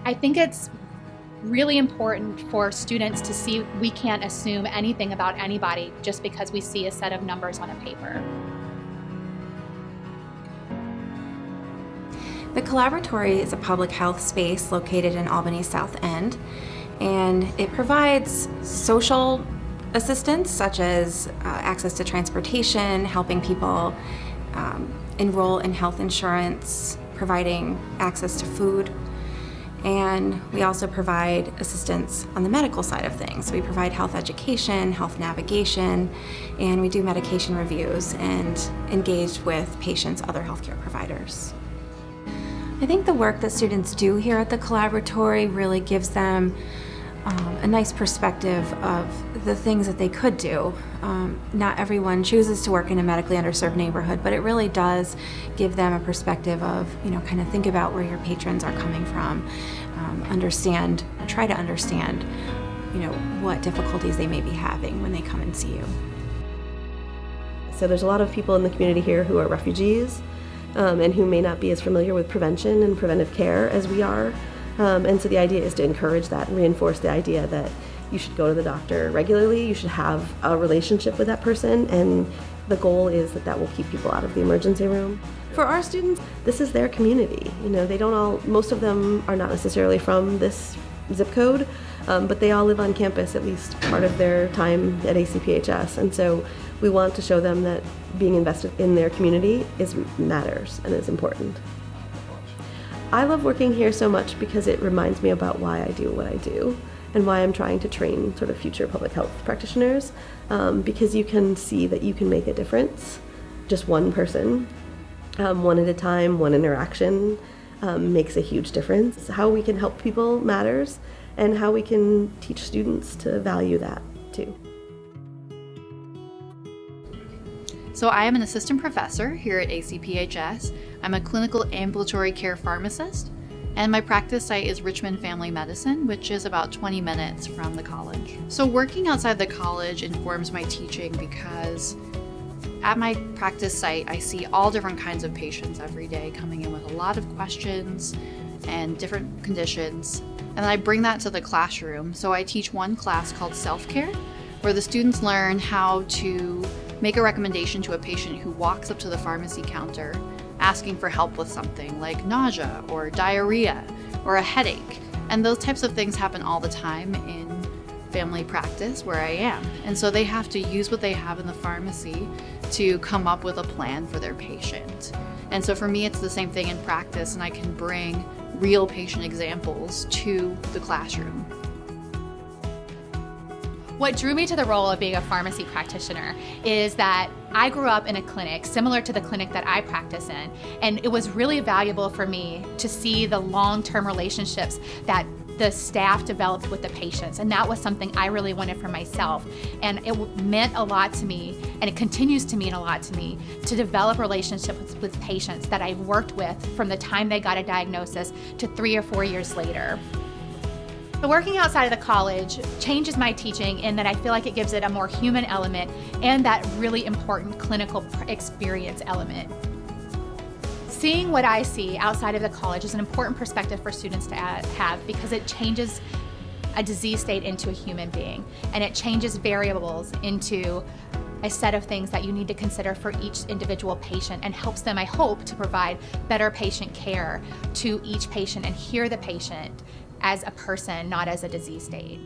I think it's really important for students to see we can't assume anything about anybody just because we see a set of numbers on a paper. The Collaboratory is a public health space located in Albany's South End, and it provides social assistance such as access to transportation, helping people enroll in health insurance, providing access to food, and we also provide assistance on the medical side of things. So we provide health education, health navigation, and we do medication reviews and engage with patients' other healthcare providers. I think the work that students do here at the Collaboratory really gives them a nice perspective of the things that they could do. Not everyone chooses to work in a medically underserved neighborhood, but it really does give them a perspective of, kind of think about where your patrons are coming from, try to understand, what difficulties they may be having when they come and see you. So there's a lot of people in the community here who are refugees, and who may not be as familiar with prevention and preventive care as we are. And so the idea is to encourage that and reinforce the idea that you should go to the doctor regularly, you should have a relationship with that person, and the goal is that will keep people out of the emergency room. For our students, this is their community. Most of them are not necessarily from this zip code, but they all live on campus at least part of their time at ACPHS. And so we want to show them that being invested in their community matters and is important. I love working here so much because it reminds me about why I do what I do and why I'm trying to train sort of future public health practitioners, because you can see that you can make a difference. Just one person, one at a time, one interaction makes a huge difference. How we can help people matters, and how we can teach students to value that too. So I am an assistant professor here at ACPHS. I'm a clinical ambulatory care pharmacist, and my practice site is Richmond Family Medicine, which is about 20 minutes from the college. So working outside the college informs my teaching because at my practice site, I see all different kinds of patients every day coming in with a lot of questions and different conditions. And then I bring that to the classroom. So I teach one class called self-care, where the students learn how to make a recommendation to a patient who walks up to the pharmacy counter asking for help with something like nausea or diarrhea or a headache. And those types of things happen all the time in family practice where I am. And so they have to use what they have in the pharmacy to come up with a plan for their patient. And so for me, it's the same thing in practice, and I can bring real patient examples to the classroom. What drew me to the role of being a pharmacy practitioner is that I grew up in a clinic similar to the clinic that I practice in, and it was really valuable for me to see the long-term relationships that the staff developed with the patients, and that was something I really wanted for myself. And it meant a lot to me, and it continues to mean a lot to me, to develop relationships with patients that I've worked with from the time they got a diagnosis to 3 or 4 years later. So working outside of the college changes my teaching in that I feel like it gives it a more human element and that really important clinical experience element. Seeing what I see outside of the college is an important perspective for students to have because it changes a disease state into a human being, and it changes variables into a set of things that you need to consider for each individual patient, and helps them, I hope, to provide better patient care to each patient and hear the patient as a person, not as a disease state.